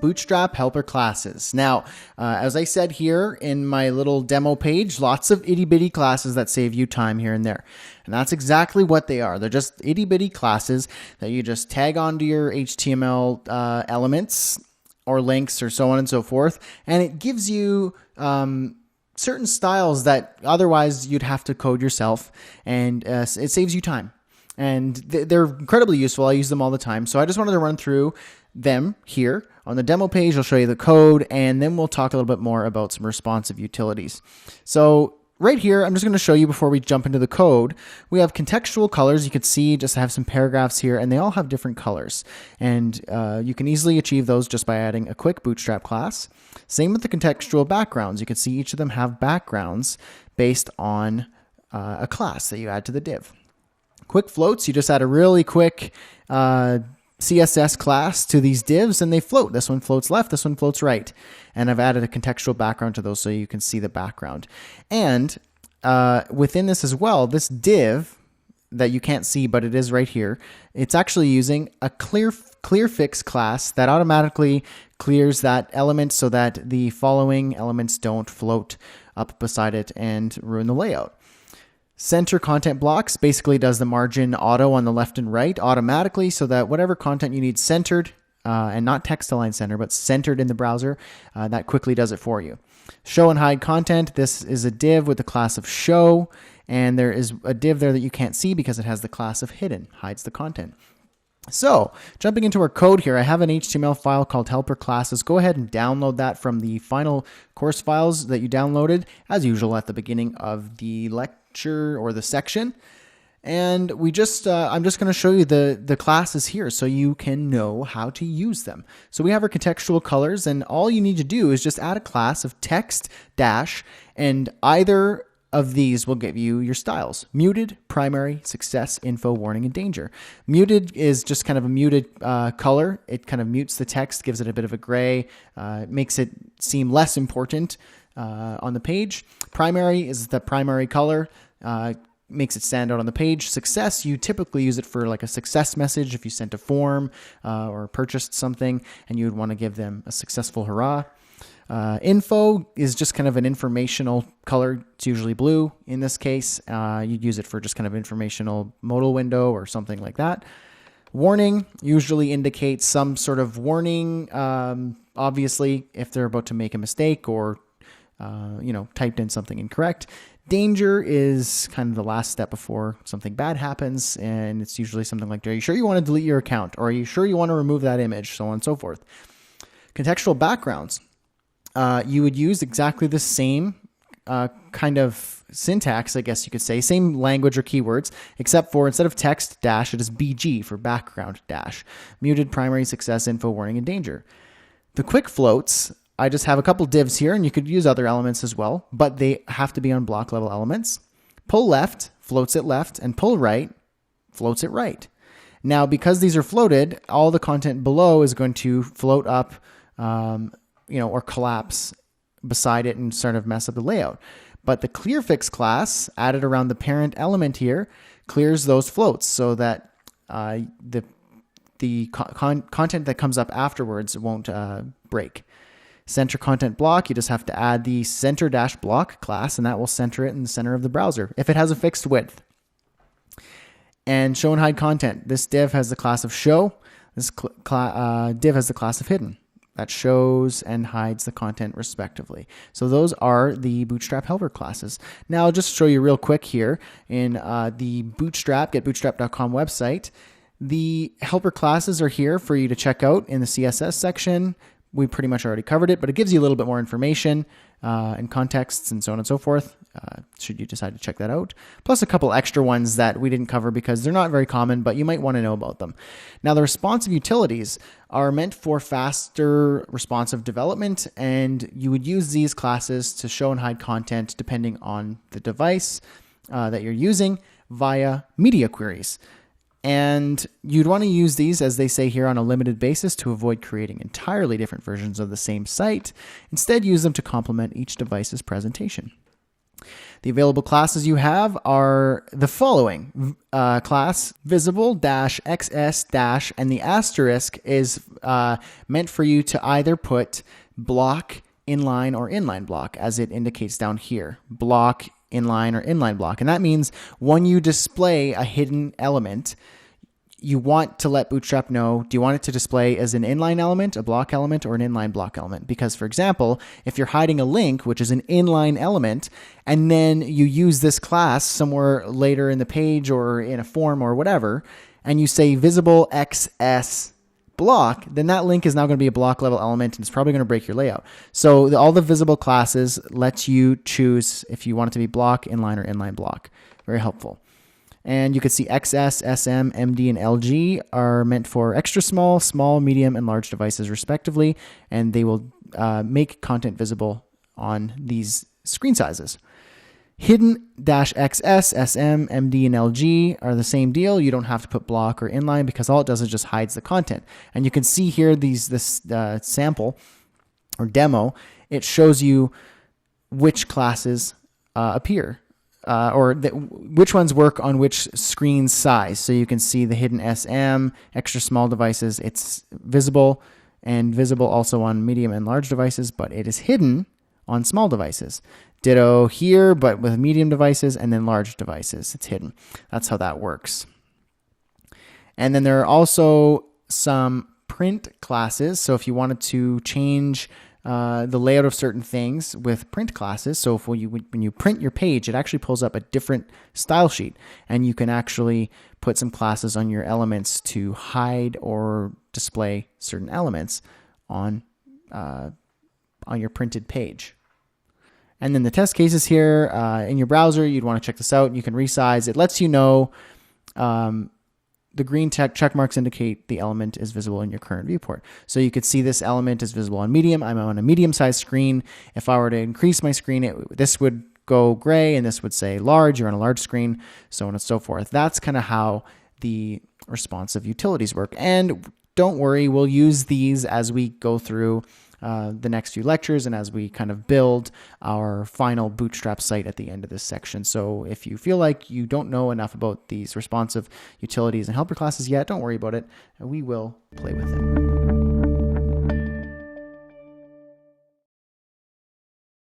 Bootstrap helper classes. Now, as I said here in my little demo page, lots of itty bitty classes that save you time here and there. And that's exactly what they are. They're just itty bitty classes that you just tag onto your HTML elements or links or so on and so forth. And it gives you certain styles that otherwise you'd have to code yourself, and it saves you time. And they're incredibly useful. I use them all the time. So I just wanted to run through them here. On the demo page, I'll show you the code, and then we'll talk a little bit more about some responsive utilities. So right here, I'm just going to show you before we jump into the code. We have contextual colors. You can see just have some paragraphs here, and they all have different colors. And you can easily achieve those just by adding a quick Bootstrap class. Same with the contextual backgrounds. You can see each of them have backgrounds based on a class that you add to the div. Quick floats, you just add a really quick CSS class to these divs and they float. This one floats left, this one floats right. And I've added a contextual background to those so you can see the background. And within this as well, this div that you can't see, but it is right here, it's actually using a clear fix class that automatically clears that element so that the following elements don't float up beside it and ruin the layout. Center content blocks basically does the margin auto on the left and right automatically so that whatever content you need centered, and not text align center, but centered in the browser, that quickly does it for you. Show and hide content. This is a div with the class of show, and there is a div there that you can't see because it has the class of hidden, hides the content. So jumping into our code here, I have an HTML file called helper classes. Go ahead and download that from the final course files that you downloaded, as usual at the beginning of the lecture or the section. And I'm just going to show you the classes here so you can know how to use them. So we have our contextual colors, and all you need to do is just add a class of text dash, and either of these will give you your styles: muted, primary, success, info, warning, and danger. Muted is just kind of a muted color. It kind of mutes the text, gives it a bit of a gray, makes it seem less important on the page. Primary is the primary color, makes it stand out on the page. Success, you typically use it for like a success message if you sent a form or purchased something and you would want to give them a successful hurrah. Info is just kind of an informational color. It's usually blue in this case. You'd use it for just kind of informational modal window or something like that. Warning usually indicates some sort of warning, obviously if they're about to make a mistake or typed in something incorrect. Danger is kind of the last step before something bad happens, and it's usually something like, are you sure you want to delete your account? Or are you sure you want to remove that image? So on and so forth. Contextual backgrounds. You would use exactly the same kind of syntax, I guess you could say, same language or keywords, except for instead of text dash, it is BG for background dash. Muted, primary, success, info, warning, and danger. The quick floats, I just have a couple divs here, and you could use other elements as well, but they have to be on block level elements. Pull left floats it left, and pull right floats it right. Now, because these are floated, all the content below is going to float up, or collapse beside it and sort of mess up the layout. But the clearfix class added around the parent element here clears those floats so that the content that comes up afterwards won't break. Center content block, you just have to add the center dash block class, and that will center it in the center of the browser if it has a fixed width. And show and hide content. This div has the class of show. This div has the class of hidden. That shows and hides the content respectively. So those are the Bootstrap helper classes. Now I'll just show you real quick here in the Bootstrap, getbootstrap.com website. The helper classes are here for you to check out in the CSS section. We pretty much already covered it, but it gives you a little bit more information and contexts and so on and so forth, should you decide to check that out. Plus a couple extra ones that we didn't cover because they're not very common, but you might want to know about them. Now, the responsive utilities are meant for faster responsive development, and you would use these classes to show and hide content depending on the device that you're using via media queries. And you'd want to use these, as they say here, on a limited basis to avoid creating entirely different versions of the same site. Instead, use them to complement each device's presentation. The available classes you have are the following. Class visible -xs- and the asterisk is meant for you to either put block, inline, or inline block, as it indicates down here. Block, inline, or inline block. And that means when you display a hidden element, you want to let Bootstrap know, do you want it to display as an inline element, a block element, or an inline block element? Because, for example, if you're hiding a link, which is an inline element, and then you use this class somewhere later in the page or in a form or whatever, and you say visible XS block, then that link is now going to be a block level element, and it's probably going to break your layout. So all the visible classes lets you choose if you want it to be block, inline, or inline block. Very helpful. And you can see XS, SM, MD, and LG are meant for extra small, small, medium, and large devices respectively, and they will make content visible on these screen sizes. Hidden -XS, SM, MD, and LG are the same deal. You don't have to put block or inline because all it does is just hides the content. And you can see here this sample or demo. It shows you which classes appear. Which ones work on which screen size. So you can see the hidden SM, extra small devices, it's visible, and visible also on medium and large devices, but it is hidden on small devices. Ditto here, but with medium devices and then large devices, it's hidden. That's how that works. And then there are also some print classes. So if you wanted to change the layout of certain things with print classes. So if when you print your page, it actually pulls up a different style sheet, and you can actually put some classes on your elements to hide or display certain elements on your printed page. And then the test cases here in your browser, you'd want to check this out. You can resize. It lets you know the green check marks indicate the element is visible in your current viewport. So you could see this element is visible on medium. I'm on a medium-sized screen. If I were to increase my screen, this would go gray, and this would say large. You're on a large screen, so on and so forth. That's kind of how the responsive utilities work. And don't worry, we'll use these as we go through the next few lectures and as we kind of build our final Bootstrap site at the end of this section. So if you feel like you don't know enough about these responsive utilities and helper classes yet, don't worry about it. We will play with it.